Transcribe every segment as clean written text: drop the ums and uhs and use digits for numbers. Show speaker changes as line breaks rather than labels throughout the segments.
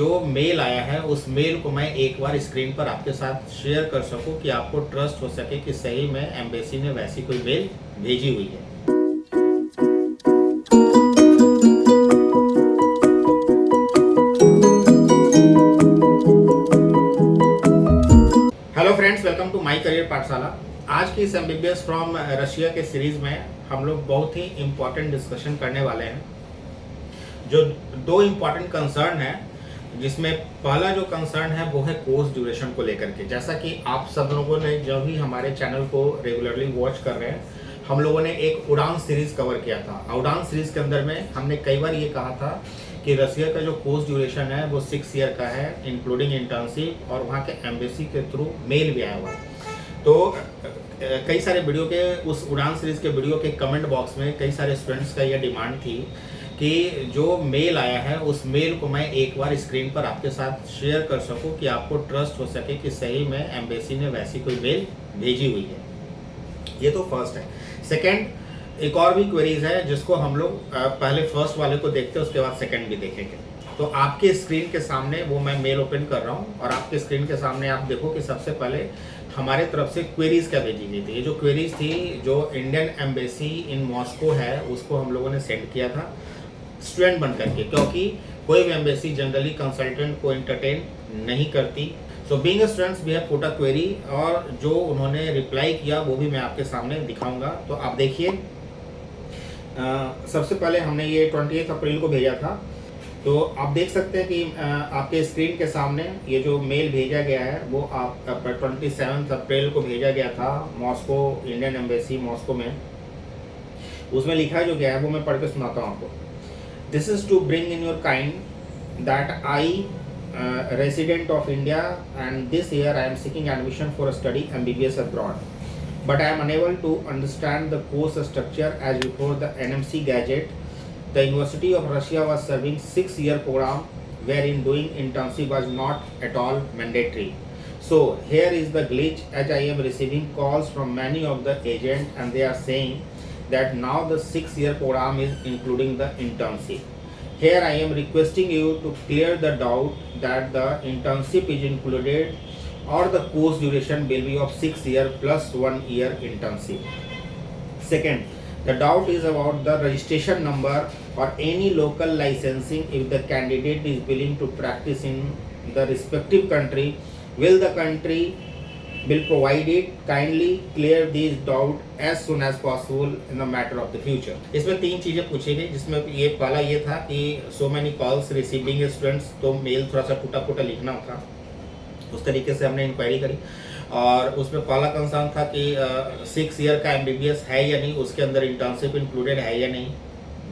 जो मेल आया है उस मेल को मैं एक बार स्क्रीन पर आपके साथ शेयर कर सकूं कि आपको ट्रस्ट हो सके कि सही में एम्बेसी ने वैसी कोई मेल भेजी हुई है। Hello friends, welcome to my career Pathshala. आज की इस एमबीबीएस फ्रॉम रशिया के सीरीज में हम लोग बहुत ही इम्पोर्टेंट डिस्कशन करने वाले हैं। जो दो इम्पोर्टेंट कंसर्न है, जिसमें पहला जो कंसर्न है वो है कोर्स ड्यूरेशन को लेकर के। जैसा कि आप सब लोगों ने जब भी हमारे चैनल को रेगुलरली वॉच कर रहे हैं, हम लोगों ने एक उड़ान सीरीज कवर किया था। उड़ान सीरीज के अंदर में हमने कई बार ये कहा था कि रशिया का जो कोर्स ड्यूरेशन है वो 6 ईयर का है, इंक्लूडिंग इंटर्नशिप, और वहाँ के एम्बेसी के थ्रू मेल भी आया हुआ है। तो कई सारे वीडियो के उस उड़ान सीरीज के वीडियो के कमेंट बॉक्स में कई सारे स्टूडेंट्स का यह डिमांड थी कि जो मेल आया है उस मेल को मैं एक बार स्क्रीन पर आपके साथ शेयर कर सकूं कि आपको ट्रस्ट हो सके कि सही में एम्बेसी ने वैसी कोई मेल भेजी हुई है। ये तो फर्स्ट है। सेकंड, एक और भी क्वेरीज है जिसको हम लोग पहले फर्स्ट वाले को देखते हैं, उसके बाद सेकंड भी देखेंगे। तो आपके स्क्रीन के सामने वो मैं मेल ओपन कर रहा हूँ और आपके स्क्रीन के सामने आप देखो कि सबसे पहले हमारे तरफ से क्वेरीज क्या भेजी गई थी। ये जो क्वेरीज थी, जो इंडियन एम्बेसी इन मॉस्को है उसको हम लोगों ने सेंड किया था स्टूडेंट बन करके, क्योंकि कोई भी एम्बेसी जनरली कंसल्टेंट को एंटरटेन नहीं करती। So being students we have put a query, और जो उन्होंने रिप्लाई किया वो भी मैं आपके सामने दिखाऊंगा। तो आप देखिए, सबसे पहले हमने ये 28 अप्रैल को भेजा था। तो आप देख सकते हैं कि आपके स्क्रीन के सामने ये जो मेल भेजा गया है वो आप 27 अप्रैल को भेजा गया था मॉस्को, इंडियन एम्बेसी मॉस्को में। उसमें लिखा जो गया है वो मैं पढ़ के सुनाता हूँ आपको। This is to bring in your kind that I resident of India, and this year I am seeking admission for a study MBBS abroad, but I am unable to understand the course structure as before the NMC gadget. The University of Russia was serving 6-year program wherein doing internship was not at all mandatory. So here is the glitch, as I am receiving calls from many of the agents and they are saying that now the 6-year program is including the internship. Here I am requesting you to clear the doubt that the internship is included or the course duration will be of 6 years plus 1 year internship. Second, the doubt is about the registration number or any local licensing. If the candidate is willing to practice in the respective country, will the country will provide it? Kindly clear these doubt as soon as possible in the matter of the future. इसमें 3 चीज़ें पूछी गई, जिसमें ये पहला ये था कि so many calls receiving students, तो मेल थोड़ा सा टूटा लिखना था, उस तरीके से हमने इंक्वायरी करी। और उसमें पहला कंसर्न था कि 6 ईयर का एमबीबीएस है या नहीं, उसके अंदर इंटर्नशिप इंक्लूडेड है या नहीं।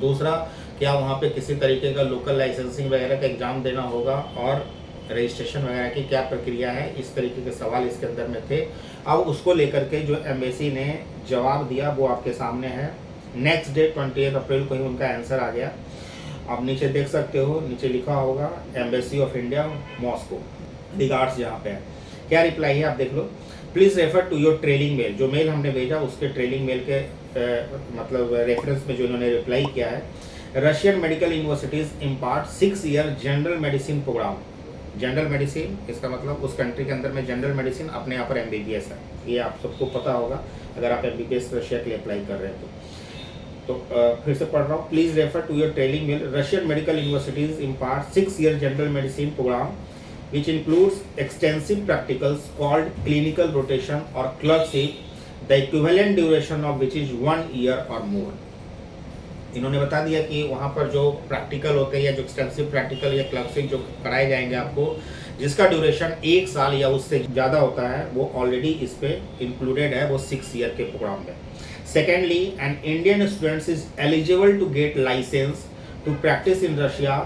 दूसरा, क्या वहाँ पे किसी तरीके का लोकल लाइसेंसिंग वगैरह का एग्ज़ाम देना होगा, और रजिस्ट्रेशन वगैरह की क्या प्रक्रिया है। इस तरीके के सवाल इसके अंदर में थे। अब उसको लेकर के जो एम्बेसी ने जवाब दिया वो आपके सामने है। नेक्स्ट डे 28 अप्रैल को ही उनका आंसर आ गया। आप नीचे देख सकते हो, नीचे लिखा होगा embassy of India Moscow, regards यहाँ पे है। क्या रिप्लाई है आप देख लो। Please refer to your trailing mail. जो मेल हमने भेजा उसके ट्रेलिंग मेल के मतलब रेफरेंस में जो इन्होंने रिप्लाई किया है। Russian medical universities impart 6 year general medicine program. General medicine, इसका मतलब उस कंट्री के अंदर में जनरल मेडिसिन अपने यहाँ पर एमबीबीएस है। ये आप सबको पता होगा अगर आप एमबीबीएस रशिया के लिए अप्लाई कर रहे हैं तो फिर से पढ़ रहा हूँ। Please refer to your trailing mail. Russian medical universities impart 6 year general medicine program which includes extensive practicals called clinical rotation or clerkship, the equivalent duration of which is 1 year or more. इन्होंने बता दिया कि वहाँ पर जो practical होते हैं या जो एक्सटेंसिव प्रैक्टिकल या क्लर्कशिप जो कराए जाएंगे आपको, जिसका ड्यूरेशन 1 साल या उससे ज़्यादा होता है, वो ऑलरेडी इस पे इंक्लूडेड है, वो 6 ईयर के प्रोग्राम में। Secondly, an Indian students is eligible to get license to practice in Russia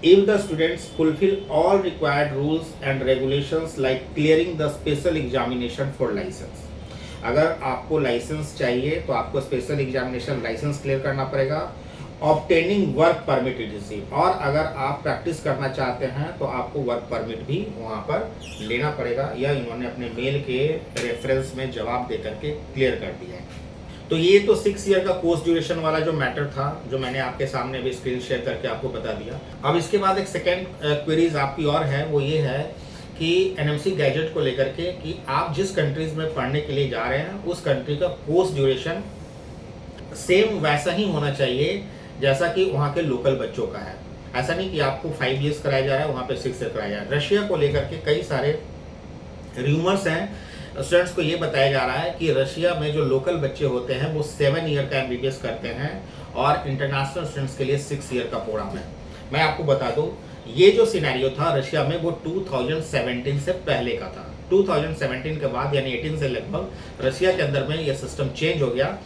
if the students fulfill all required rules and regulations like clearing the special examination for license. अगर आपको licence चाहिए तो आपको special examination licence clear करना पड़ेगा। Obtaining work permit etc., और अगर आप प्रैक्टिस करना चाहते हैं तो आपको वर्क परमिट भी वहाँ पर लेना पड़ेगा। यह इन्होंने अपने मेल के रेफरेंस में जवाब दे करके क्लियर कर दिया है। तो ये तो 6 ईयर का कोर्स ड्यूरेशन वाला जो मैटर था, जो मैंने आपके सामने अभी स्क्रीन शेयर करके आपको बता दिया। अब इसके बाद एक सेकेंड क्वेरीज आपकी और है, वो ये है कि एनएमसी गैजेट को लेकर के कि आप जिस कंट्रीज में पढ़ने के लिए जा रहे हैं उस कंट्री का कोर्स ड्यूरेशन सेम वैसा ही होना चाहिए जैसा कि वहाँ के लोकल बच्चों का है। ऐसा नहीं कि आपको 5 ईयर्स कराया जा रहा है, वहाँ पे 6 ईयर कराया जा रहा है। रशिया को लेकर के कई सारे र्यूमर्स हैं, स्टूडेंट्स को ये बताया जा रहा है कि रशिया में जो लोकल बच्चे होते हैं वो 7 ईयर का एमबीबीएस करते हैं और इंटरनेशनल स्टूडेंट्स के लिए 6 ईयर का प्रोग्राम है। मैं आपको बता दूं, ये जो सिनेरियो था रशिया में वो 2017 से पहले का था। 2017 के बाद यानी 18 से लगभग रशिया के अंदर में ये सिस्टम चेंज हो गया।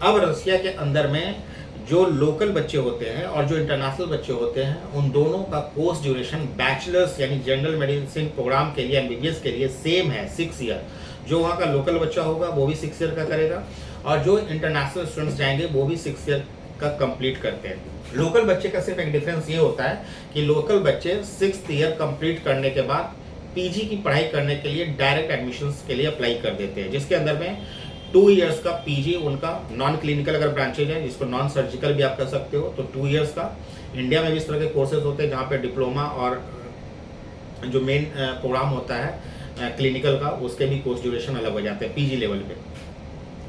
अब रशिया के अंदर में जो लोकल बच्चे होते हैं और जो इंटरनेशनल बच्चे होते हैं उन दोनों का कोर्स ड्यूरेशन बैचलर्स यानी जनरल मेडिसिन प्रोग्राम के लिए एमबीबीएस के लिए सेम है, 6 ईयर। जो वहाँ का लोकल बच्चा होगा वो भी 6 ईयर का करेगा और जो इंटरनेशनल स्टूडेंट्स जाएंगे वो भी 6 ईयर का कंप्लीट करते हैं। लोकल बच्चे का सिर्फ एक डिफरेंस ये होता है कि लोकल बच्चे 6th ईयर कंप्लीट करने के बाद पीजी की पढ़ाई करने के लिए डायरेक्ट एडमिशन्स के लिए अप्लाई कर देते हैं, जिसके अंदर में 2 ईयर्स का पीजी उनका नॉन क्लिनिकल अगर ब्रांचेज है, जिसको नॉन सर्जिकल भी आप कर सकते हो, तो 2 ईयर्स का। इंडिया में भी इस तरह के कोर्सेज होते हैं जहाँ पे डिप्लोमा और जो मेन प्रोग्राम होता है क्लिनिकल का, उसके भी कोर्स ड्यूरेशन अलग हो जाते हैं पीजी लेवल पे।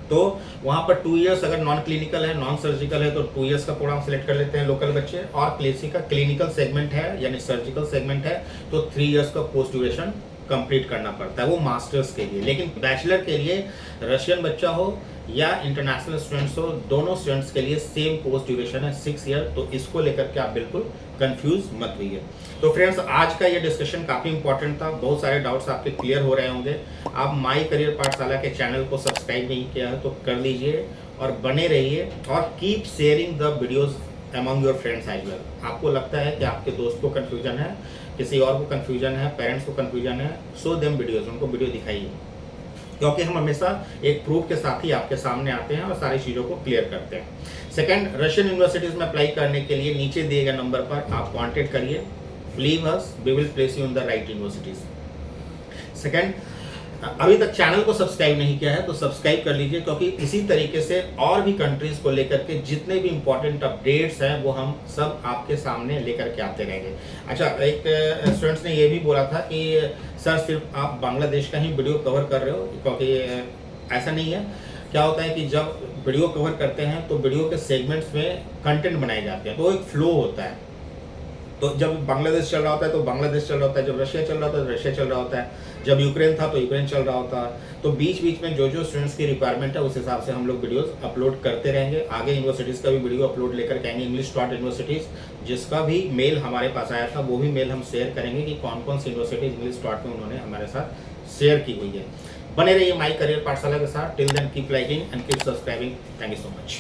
तो वहाँ पर 2 ईयर्स अगर नॉन क्लिनिकल है, नॉन सर्जिकल है, तो 2 ईयर्स का प्रोग्राम सेलेक्ट कर लेते हैं लोकल बच्चे। और किसी का क्लिनिकल सेगमेंट है यानी सर्जिकल सेगमेंट है तो 3 ईयर्स का कोर्स ड्यूरेशन कंप्लीट करना पड़ता है, वो मास्टर्स के लिए। लेकिन बैचलर के लिए रशियन बच्चा हो या इंटरनेशनल स्टूडेंट्स हो, दोनों स्टूडेंट्स के लिए सेम कोर्स ड्यूरेशन है 6 ईयर। तो इसको लेकर के आप बिल्कुल कंफ्यूज मत होइए। तो फ्रेंड्स, आज का ये डिस्कशन काफ़ी इंपॉर्टेंट था, बहुत सारे डाउट्स आपके क्लियर हो रहे होंगे। आप माई करियर पाठशाला के चैनल को सब्सक्राइब नहीं किया है तो कर लीजिए और बने रहिए और keep sharing the videos among your friends as well. आपको लगता है कि आपके दोस्त को कन्फ्यूजन है, किसी और को कन्फ्यूजन है, पेरेंट्स को कन्फ्यूजन है, शो देम वीडियोज़, उनको वीडियो दिखाइए, क्योंकि हम हमेशा एक प्रूफ के साथ ही आपके सामने आते हैं और सारी चीज़ों को क्लियर करते हैं। सेकंड, रशियन यूनिवर्सिटीज़ में अप्लाई करने के लिए नीचे दिए गए नंबर पर आप कॉन्टेक्ट करिए। Leave us, we will place you in the right universities. Second, अभी तक चैनल को सब्सक्राइब नहीं किया है तो सब्सक्राइब कर लीजिए, क्योंकि इसी तरीके से और भी कंट्रीज़ को लेकर के जितने भी इंपॉर्टेंट अपडेट्स हैं वो हम सब आपके सामने लेकर के आते रहेंगे। अच्छा, एक स्टूडेंट्स ने ये भी बोला था कि सर सिर्फ आप बांग्लादेश का ही वीडियो कवर कर रहे हो, क्योंकि ऐसा नहीं है। क्या होता है कि जब वीडियो कवर करते हैं तो वीडियो के सेगमेंट्स में कंटेंट बनाए जाते हैं, तो एक फ्लो होता है। तो जब बांग्लादेश चल रहा होता है तो बांग्लादेश चल रहा होता है, जब रशिया चल रहा होता है तो रशिया चल रहा होता है, जब यूक्रेन था तो यूक्रेन चल रहा होता है। तो बीच बीच में जो जो स्टूडेंट्स की रिक्वायरमेंट है उस हिसाब से हम लोग वीडियोस अपलोड करते रहेंगे। आगे यूनिवर्सिटीज़ का भी वीडियो अपलोड लेकर के आएंगे। इंग्लिश स्टार्ट यूनिवर्सिटीज़ जिसका भी मेल हमारे पास आया था वो भी मेल हम शेयर करेंगे कि कौन कौन सी यूनिवर्सिटीज़ इंग्लिश स्टार्ट में उन्होंने हमारे साथ शेयर की हुई है। बने रहिए माई करियर पाठशाला के साथ। Till then keep liking and keep subscribing. Thank you so much.